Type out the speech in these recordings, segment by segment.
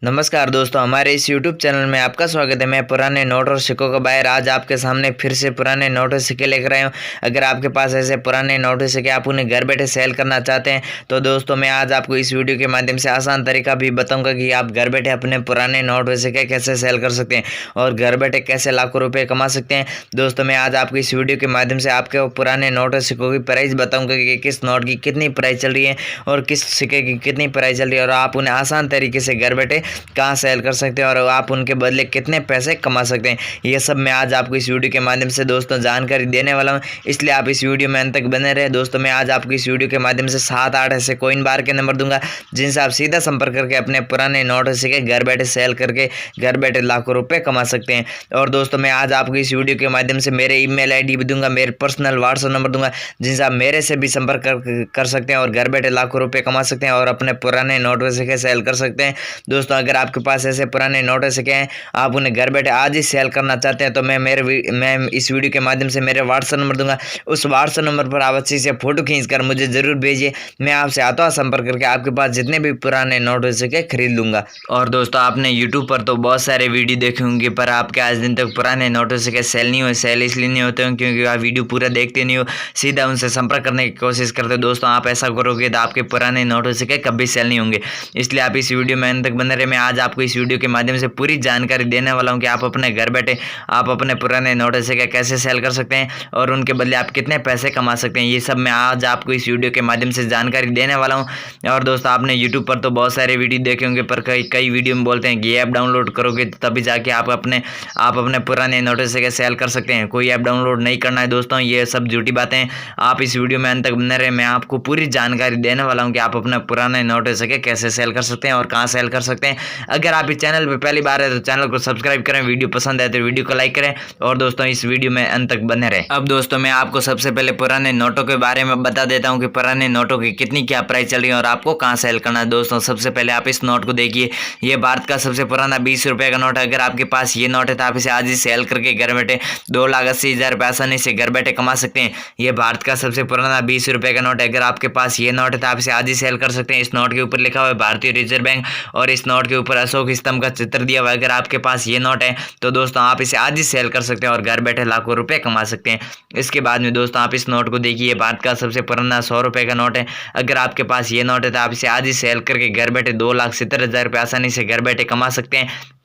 नमस्कार दोस्तों, हमारे इस YouTube चैनल में आपका स्वागत है। मैं पुराने नोट और सिक्कों का बायर आज आपके सामने फिर से पुराने नोट और सिक्के लेकर आया हूँ। अगर आपके पास ऐसे पुराने नोट और सिक्के आप उन्हें घर बैठे सेल करना चाहते हैं तो दोस्तों मैं आज आपको इस वीडियो के माध्यम से आसान तरीका भी बताऊंगा कि आप घर बैठे अपने पुराने नोट और सिक्के कैसे सेल कर सकते हैं और घर बैठे कैसे लाखों रुपये कमा सकते हैं। दोस्तों मैं आज आपको इस वीडियो के माध्यम से आपके पुराने नोट और सिक्कों की प्राइस बताऊँगा कि किस नोट की कितनी प्राइस चल रही है और किस सिक्के की कितनी प्राइस चल रही है और आप उन्हें आसान तरीके से घर बैठे कहाँ सेल कर सकते हैं और आप उनके बदले कितने पैसे कमा सकते हैं। ये सब मैं आज आपको इस वीडियो के माध्यम से दोस्तों जानकारी देने वाला हूं, इसलिए आप इस वीडियो में अंत तक बने रहे। दोस्तों मैं आज आपको इस वीडियो के माध्यम से 7-8 ऐसे कॉइन बार के नंबर दूंगा जिनसे आप सीधा संपर्क करके अपने पुराने नोट सिक्के घर बैठे सेल करके घर बैठे लाखों रुपये कमा सकते हैं। और दोस्तों मैं आज आपको इस वीडियो के माध्यम से मेरे ईमेल आईडी भी दूंगा, मेरे पर्सनल व्हाट्सएप नंबर दूंगा जिनसे आप मेरे से भी संपर्क कर सकते हैं और घर बैठे लाखों रुपये कमा सकते हैं और अपने पुराने नोट सिक्के सेल कर सकते हैं। दोस्तों अगर आपके पास ऐसे पुराने नोट सिक्के हैं, आप उन्हें घर बैठे आज ही सेल करना चाहते हैं तो मैं इस वीडियो के माध्यम से मेरे व्हाट्सएप नंबर दूंगा। उस व्हाट्सएप नंबर पर आप अच्छी से फोटो खींचकर मुझे जरूर भेजिए। मैं आपसे आता हुआ संपर्क करके आपके पास जितने भी पुराने नोट सिक्के खरीद लूंगा। और दोस्तों आपने यूट्यूब पर तो बहुत सारे वीडियो देखे होंगे पर आपके आज दिन तक पुराने नोट सिक्के सेल नहीं हुए। सेल इसलिए नहीं होते हैं क्योंकि आप वीडियो पूरा देखते नहीं हो, सीधा उनसे संपर्क करने की कोशिश करते हो। दोस्तों आप ऐसा करोगे तो आपके पुराने नोट सिक्के कभी सेल नहीं होंगे, इसलिए आप इस वीडियो में अंत तक बने रहे। मैं आज आपको इस वीडियो के माध्यम से पूरी जानकारी देने वाला हूं कि आप अपने घर बैठे आप अपने पुराने नोट सिक्के कैसे सेल कर सकते हैं और उनके बदले आप कितने पैसे कमा सकते हैं। ये सब मैं आज आपको इस वीडियो के माध्यम से जानकारी देने वाला हूं। और दोस्तों आपने यूट्यूब पर तो बहुत सारे वीडियो देखे होंगे पर कई वीडियो में बोलते हैं कि ये ऐप डाउनलोड करोगे तभी जाके आप अपने पुराने नोट सिक्के सेल कर सकते हैं। कोई ऐप डाउनलोड नहीं करना है दोस्तों, ये सब झूठी बातें हैं। आप इस वीडियो में अंत तक बने रहे, मैं आपको पूरी जानकारी देने वाला हूँ कि आप अपने पुराने नोट सिक्के कैसे सेल कर सकते हैं और कहाँ सेल कर सकते हैं। अगर आप इस चैनल पर पहली बार है तो चैनल को सब्सक्राइब करें, वीडियो पसंद आए तो वीडियो को लाइक करें और दोस्तों इस वीडियो में अंत तक बने रहें। अब दोस्तों मैं आपको सबसे पहले पुराने नोटों के बारे में बता देता हूं कि पुराने नोटों की कितनी क्या प्राइस चल रही है और आपको कहां सेल करना है। दोस्तों सबसे पहले आप इस नोट को देखिए, ये भारत का सबसे पुराना 20 रुपए का नोट है। अगर आपके पास ये नोट है तो आप इसे आज ही सेल करके घर बैठे 2,80,000 रुपये आसानी से घर बैठे कमा सकते हैं। ये भारत का सबसे पुराना 20 रुपए का नोट है। अगर आपके पास ये नोट है तो आप इसे आज ही सेल कर सकते हैं। इस नोट के ऊपर लिखा हुआ है भारतीय रिजर्व बैंक और इस नोट के ऊपर अशोक स्तंभ का चित्र दिया हुआ है। अगर आपके पास ये नोट है तो दोस्तों आप इसे आज ही सेल कर सकते हैं और घर बैठे लाखों रुपए कमा सकते हैं। इसके बाद में दोस्तों आप इस नोट को देखिए, भारत का सबसे पुराना 100 रुपए का नोट है। अगर आपके पास ये नोट है तो आप इसे आज ही सेल करके घर बैठे 2,70,000 रुपये आसानी से घर बैठे कमा सकते हैं।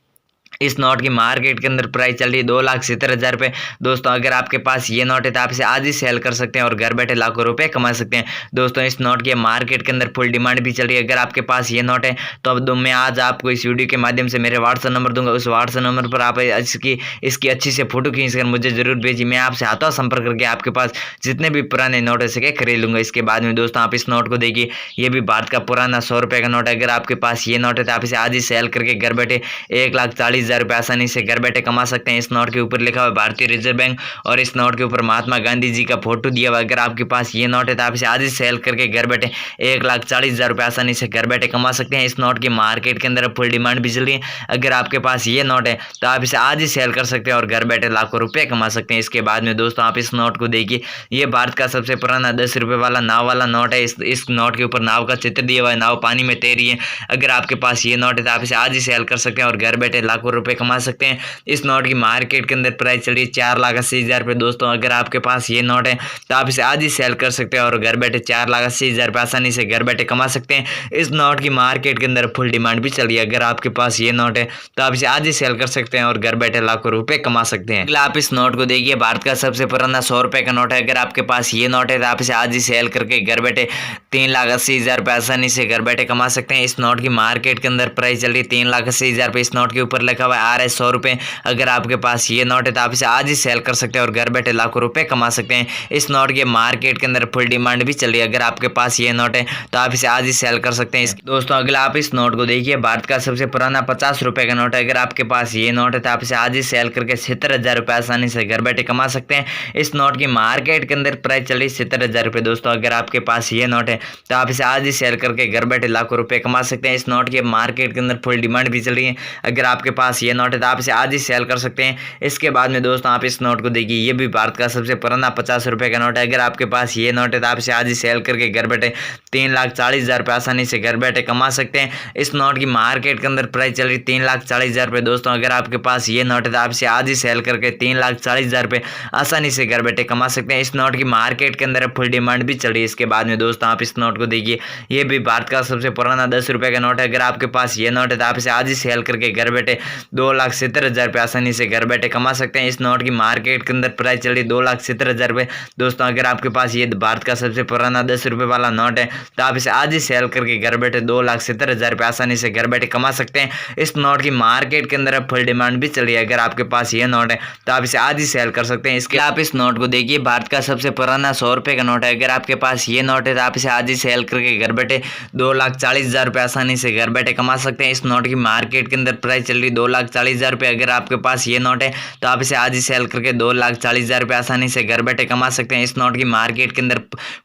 इस नोट की मार्केट के अंदर प्राइस चल रही है 2,70,000 रुपये। दोस्तों अगर आपके पास ये नोट है तो आप इसे आज ही सेल कर सकते हैं और घर बैठे लाखों रुपए कमा सकते हैं। दोस्तों इस नोट की मार्केट के अंदर फुल डिमांड भी चल रही है। अगर आपके पास ये नोट है तो अब मैं आज आपको इस वीडियो के माध्यम से मेरे व्हाट्सएप नंबर दूंगा। उस व्हाट्सएप नंबर पर आप इसकी अच्छी से फोटो खींचकर मुझे जरूर भेजिए। मैं आपसे आता हूँ संपर्क करके आपके पास जितने भी पुराने नोट है सके खरीद लूंगा। इसके बाद में दोस्तों आप इस नोट को देखिए, ये भी भारत का पुराना 100 रुपये का नोट है। अगर आपके पास ये नोट है तो आप इसे आज ही सेल करके घर बैठे 1,40,000 रुपये आसानी से घर बैठे कमा सकते हैं। इस नोट के ऊपर लिखा हुआ है भारतीय रिजर्व बैंक और इस नोट के ऊपर महात्मा गांधी जी का फोटो दिया हुआ है। अगर आपके पास ये नोट है तो आप इसे आज ही सेल करके घर बैठे 1,40,000 रुपये आसानी से घर बैठे कमा सकते हैं। इस नोट की मार्केट के अंदर फुल डिमांड भी चल रही है। अगर आपके पास ये नोट है तो आप इसे आज ही सेल कर सकते हैं और घर बैठे लाखों रुपए कमा सकते हैं। इसके बाद में दोस्तों आप इस नोट को देखिए, ये भारत का सबसे पुराना 10 रुपये वाला नाव वाला नोट है। इस नोट के ऊपर नाव का चित्र दिया हुआ है, नाव पानी में तैर रही है। अगर आपके पास ये नोट है तो आप इसे आज ही सेल कर सकते हैं और घर बैठे लाखों रुपए कमा सकते हैं। इस नोट की मार्केट के अंदर प्राइस चल रही है 4,80,000 रुपये। दोस्तों अगर आपके पास ये नोट है तो आप इसे आज ही सेल कर सकते हैं और घर बैठे 4,80,000 रुपये आसानी से घर बैठे कमा सकते हैं। इस नोट की मार्केट के अंदर फुल डिमांड भी चल रही है। अगर आपके पास ये नोट है तो आप इसे आज ही सेल कर सकते हैं और घर बैठे लाखों रुपए कमा सकते हैं। अगला आप इस नोट को देखिए, भारत का सबसे पुराना 100 रुपये का नोट है। अगर आपके पास ये नोट है तो आप इसे आज ही सेल करके घर बैठे 3,80,000 रुपये आसानी से घर बैठे कमा सकते हैं। इस नोट की मार्केट के अंदर प्राइस चल रही है 3,80,000 रुपये। इस नोट के ऊपर लिखा हुआ है RS 100 रुपये। अगर आपके पास ये नोट है तो आप इसे आज ही सेल कर सकते हैं और घर बैठे लाखों रुपए कमा सकते हैं। इस नोट के मार्केट के अंदर फुल डिमांड भी चल रही है। अगर आपके पास ये नोट है तो आप इसे आज ही सेल कर सकते हैं। दोस्तों अगला आप इस नोट को देखिए, भारत का सबसे पुराना 50 रुपए का नोट है। अगर आपके पास ये नोट है तो आप इसे आज ही सेल करके 70,000 रुपये आसानी से घर बैठे कमा सकते हैं। इस नोट की मार्केट के अंदर प्राइस चल रही है 70,000 रुपये। दोस्तों अगर आपके पास ये नोट है तो आप इसे आज ही सेल करके घर बैठे लाखों रुपए कमा सकते हैं। इस नोट के मार्केट के अंदर फुल डिमांड भी चल रही है। अगर आपके पास पास ये नोट है तो आप इसे आज ही सेल कर सकते हैं। इसके बाद में दोस्तों आप इस नोट को देखिए, ये भी भारत का सबसे पुराना 50 रुपये का नोट है। अगर आपके पास ये नोट है तो आप इसे आज ही सेल करके घर बैठे 3,40,000 रुपये आसानी से घर बैठे कमा सकते हैं। इस नोट की मार्केट के अंदर प्राइस चल रही 3,40,000 रुपये। दोस्तों अगर आपके पास ये नोट है तो आप इसे आज ही सेल करके 3,40,000 रुपये आसानी से घर बैठे कमा सकते हैं। इस नोट की मार्केट के अंदर फुल डिमांड भी चल रही है। इसके बाद में दोस्तों आप इस नोट को देखिए, ये भी भारत का सबसे पुराना 10 रुपये का नोट है। अगर आपके पास ये नोट है तो आप इसे आज ही सेल करके घर बैठे 2,70,000 रुपये आसानी से घर बैठे कमा सकते हैं। इस नोट की मार्केट के अंदर प्राइस चल रही 2,70,000 रुपये। दोस्तों अगर आपके पास ये भारत का सबसे पुराना 10 रुपये वाला नोट है तो आप इसे आज ही सेल करके घर बैठे 2,70,000 रुपये आसानी से घर बैठे कमा सकते हैं। इस नोट की मार्केट के अंदर फुल डिमांड भी चल रही है। अगर आपके पास ये नोट है तो आप इसे आज ही सेल कर सकते हैं। इसके आप इस नोट को देखिए, भारत का सबसे पुराना 100 रुपये का नोट है। अगर आपके पास ये नोट है तो आप इसे आज ही सेल करके घर बैठे 2,40,000 रुपये आसानी से घर बैठे कमा सकते हैं। इस नोट की मार्केट के अंदर प्राइस चल रही 2,40,000 रुपये। अगर आपके पास ये नोट है तो आप इसे आज ही सेल करके 2,40,000 रुपये आसानी से घर बैठे कमा सकते हैं। इस नोट की मार्केट के अंदर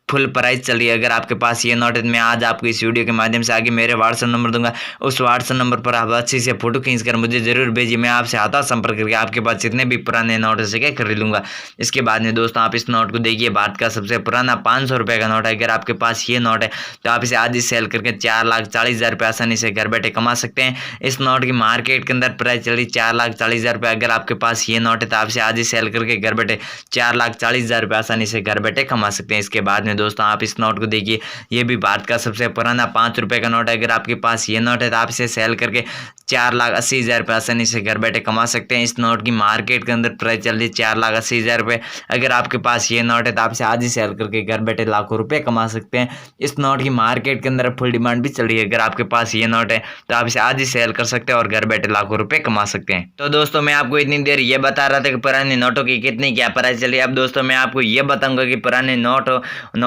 फुल प्राइस चल रही है। अगर आपके पास ये नोट है तो मैं आज आपको इस वीडियो के माध्यम से आगे मेरे व्हाट्सएप नंबर दूंगा, उस व्हाट्सएप नंबर पर आप अच्छी से फोटो खींच कर मुझे जरूर भेजिए। मैं आपसे आता संपर्क करके आपके पास जितने भी पुराने नोट है खरीद लूंगा। इसके बाद में दोस्तों आप इस नोट को देखिए, भारत का सबसे पुराना 500 रुपये का नोट है। अगर आपके पास ये नोट है तो आप इसे आज ही सेल करके 4,40,000 रुपये आसानी से घर बैठे कमा सकते हैं। इस नोट की मार्केट के अंदर प्राइस चल रही 4,40,000 रुपये। अगर आपके पास ये नोट है तो आप इसे आज ही सेल करके घर बैठे 4,40,000 रुपये आसानी से घर बैठे कमा सकते हैं। इसके बाद में दोस्तों आप इस नोट को देखिए, ये भी भारत का सबसे पुराना 5 रुपये का नोट है। अगर आपके पास ये नोट है तो आप इसे सेल करके 4,80,000 रुपये आसानी से घर बैठे कमा सकते हैं। इस नोट की मार्केट के अंदर प्राइस चल रही 4,80,000 रुपये। अगर आपके पास ये नोट है तो आप इसे आज ही सेल करके घर बैठे लाखों रुपए कमा सकते हैं। इस नोट की मार्केट के अंदर फुल डिमांड भी चल रही है। अगर आपके पास ये नोट है तो आप इसे आज ही सेल कर सकते हैं और घर बैठे लाखों रुपए कमा सकते हैं। तो दोस्तों मैं आपको इतनी देर ये बता रहा था कि पुराने नोटों की कितनी क्या प्राइस चल रही है। अब दोस्तों मैं आपको ये बताऊंगा कि पुराने नोट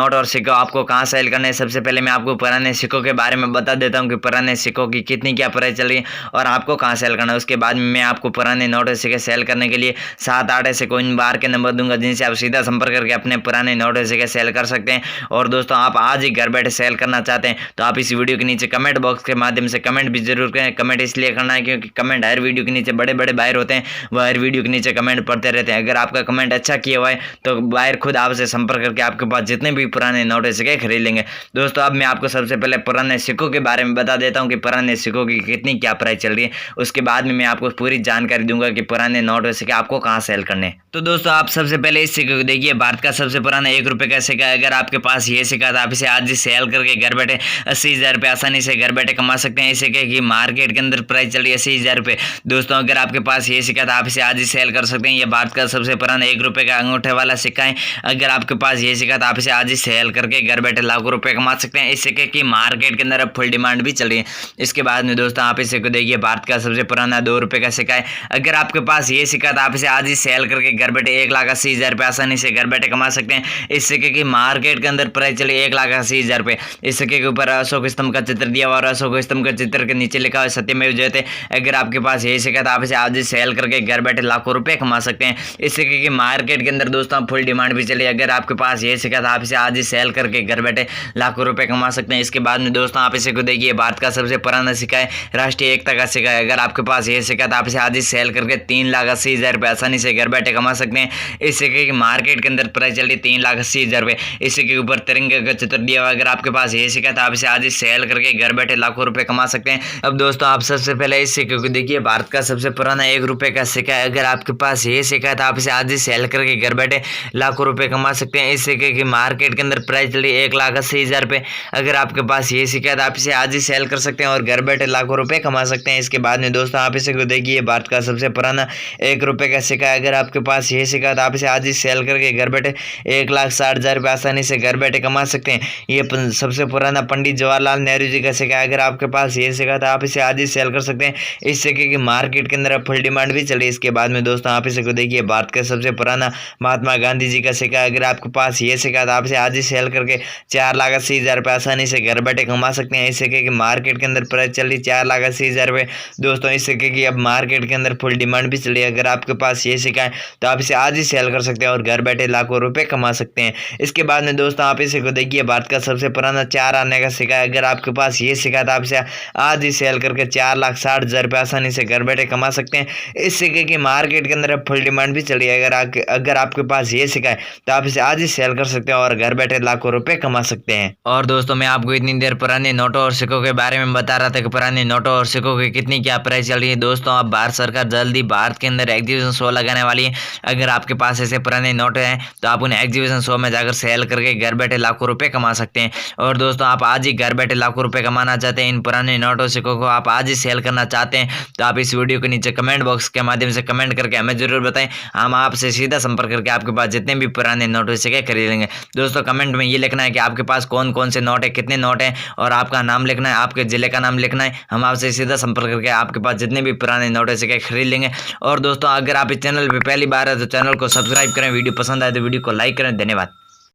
और सिक्कों आपको कहाँ सेल करना है। सबसे पहले मैं आपको पुराने सिक्कों के बारे में बता देता हूँ कि पुराने सिक्कों की कितनी क्या प्राइस चल रही है और आपको कहाँ सेल करना है। उसके बाद में मैं आपको पुराने नोट और सिक्के सेल करने के लिए 7-8 ऐसे कोइन बार के नंबर दूंगा, जिनसे आप सीधा संपर्क करके अपने पुराने नोट और सिक्के सेल कर सकते हैं। और दोस्तों आप आज ही घर बैठे सेल करना चाहते हैं तो आप इस वीडियो के नीचे कमेंट बॉक्स के माध्यम से कमेंट भी जरूर करें। कमेंट इसलिए करना है क्योंकि कमेंट हर वीडियो के नीचे बड़े बड़े बायर होते हैं, वह हर वीडियो के नीचे कमेंट पढ़ते रहते हैं। अगर आपका कमेंट अच्छा किया हुआ है तो बायर खुद आपसे संपर्क करके आपके पास जितने भी पुराने नोट है सिक्के खरीद लेंगे। दोस्तों अब मैं आपको सबसे पहले पुराने सिक्कों के बारे में बता देता हूँ कि पुराने सिक्कों की कितनी क्या प्राइस चल रही है। उसके बाद में मैं आपको पूरी जानकारी दूंगा कि पुराने नोट और सिक्के आपको कहाँ सेल करने हैं। तो दोस्तों आप सबसे पहले इस सिक्के को देखिए, भारत का सबसे पुराना 1 रुपये का सिक्का है। अगर आपके पास ये सिक्का तो आप इसे आज ही सेल करके घर बैठे 80,000 रुपये आसानी से घर बैठे कमा सकते हैं। इस सिक्के की मार्केट के अंदर प्राइस चल रही है 80,000 रुपये। दोस्तों अगर आपके पास ये सिक्का तो आप इसे आज ही सेल कर सकते हैं। ये भारत का सबसे पुराना 1 रुपये का अंगूठे वाला सिक्का है। अगर आपके पास ये सिक्का तो आप इसे आज ही सेल करके घर बैठे लाखों रुपए कमा सकते हैं। इस सिक्के की मार्केट के अंदर अब फुल डिमांड भी चल रही है। इसके बाद में दोस्तों आप इस सिक्के को देखिए, भारत का सबसे पुराना 2 रुपये का सिक्का है। अगर आपके पास ये सिक्का तो आप इसे आज ही सेल करके घर बैठे 1,80,000 रुपये आसानी से घर बैठे कमा सकते हैं। इस सिक्के की मार्केट के अंदर प्राइस चली 1,80,000 रुपये। इस सिक्के के ऊपर अशोक स्तंभ का चित्र दिया हुआ और अशोक स्तंभ के चित्र के नीचे लिखा हुआ सत्यमेव जयते। अगर आपके पास ये सिक्का तो आप इसे आज ही सेल करके घर बैठे लाखों रुपए कमा सकते हैं। इस सिक्के की मार्केट के अंदर दोस्तों फुल डिमांड भी चली। अगर आपके पास ये सिक्का तो आप इसे आज ही सेल करके घर बैठे लाखों रुपए कमा सकते हैं। इसके बाद में दोस्तों आप इसे को देखिए, भारत का सबसे पुराना सिक्का है, राष्ट्रीय एकता का सिक्का है। अगर आपके पास ये सिक्का तो आप इसे आज ही सेल करके 3,80,000 रुपये आसानी से घर बैठे कमा सकते हैं। इस सिक्के की मार्केट के अंदर प्राइस चल रही 3,80,000 रुपये। इस सिक्के के ऊपर तिरंगे का चित्र दिया हुआ। अगर आपके पास ये सिक्का तो आप इसे आज ही सेल करके घर बैठे लाखों रुपए कमा सकते हैं। अब दोस्तों आप सबसे पहले इस सिक्के को देखिए, भारत का सबसे पुराना 1 रुपये का सिक्का है। अगर आपके पास ये सिक्का है तो आप इसे आज ही सेल करके घर बैठे लाखों रुपए कमा सकते हैं। इस सिक्के की मार्केट के अंदर प्राइस चल रही 1,80,000 रुपये। अगर आपके पास ये सिक्का है तो आप इसे आज ही सेल कर सकते हैं और घर बैठे लाखों रुपए कमा सकते हैं। इसके बाद में दोस्तों आप इसे को देखिए, भारत का सबसे पुराना 1 रुपये का सिक्का है। अगर आपके पास ये सिक्का है तो आप इसे आज ही सेल करके घर बैठे 1,60,000 रुपये आसानी से घर बैठे कमा सकते हैं। ये सबसे पुराना पंडित जवाहरलाल नेहरू जी का सिक्का है। अगर आपके पास ये सिक्का तो आप इसे आज ही सेल कर सकते हैं। इस सिक्के की मार्केट के अंदर फुल डिमांड भी चली। इसके बाद में दोस्तों आप इसे को देखिए, भारत का सबसे पुराना महात्मा गांधी जी का सिक्का है। अगर आपके पास ये सिक्का तो आप इसे आज ही सेल करके 4,80,000 रुपये आसानी से घर बैठे कमा सकते हैं। इस सिक्के की मार्केट के अंदर प्राइस चल रही 4,80,000 रुपये। दोस्तों इस सिक्के की अब मार्केट के अंदर फुल डिमांड भी चली है। अगर आपके पास ये सिक्का है तो आप इसे आज ही सेल कर सकते हैं और घर बैठे लाखों रुपए कमा सकते हैं। इसके बाद में दोस्तों आप इसे को देखिए, भारत का सबसे पुराना 4 आने का सिक्का है। अगर आपके पास ये सिक्का था आप इसे आज ही सेल करके 4,60,000 रुपये आसानी से घर बैठे कमा सकते हैं। इस सिक्के की मार्केट के अंदर फुल डिमांड भी चली है। अगर आपके पास ये सिक्का है तो आप इसे आज ही सेल कर सकते हैं और घर बैठे लाखों रुपए कमा सकते हैं। और दोस्तों मैं आपको इतनी देर पुराने नोटों और सिक्कों के बारे में बता रहा था कि पुराने नोटों और सिक्कों की कितनी क्या प्राइस चल रही है। दोस्तों अब भारत सरकार जल्दी भारत के अंदर एग्जीबिशन शो लगाने वाली है। अगर आपके पास ऐसे पुराने नोट हैं तो आप उन्हें एग्जीबिशन शो में जाकर सेल करके घर बैठे लाखों रुपए कमा सकते हैं। और दोस्तों आप आज ही घर बैठे लाखों रुपए कमाना चाहते हैं, इन पुराने नोटों सिक्कों को आप आज ही सेल करना चाहते हैं, तो आप इस वीडियो के नीचे कमेंट बॉक्स के माध्यम से कमेंट करके हमें जरूर बताएं। हम आपसे सीधा संपर्क करके आपके पास जितने भी पुराने नोट हो सिक्के खरीद लेंगे। दोस्तों कमेंट में ये लिखना है कि आपके पास कौन कौन से नोट है, कितने नोट हैं, और आपका नाम लिखना है, आपके जिले का नाम लिखना है। हम आपसे सीधा संपर्क करके आपके पास जितने भी पुराने नोट है सिक्के खरीद लेंगे। और दोस्तों अगर आप इस चैनल पर पहली बार है तो चैनल को सब्सक्राइब करें, वीडियो पसंद आए तो वीडियो को लाइक करें। धन्यवाद।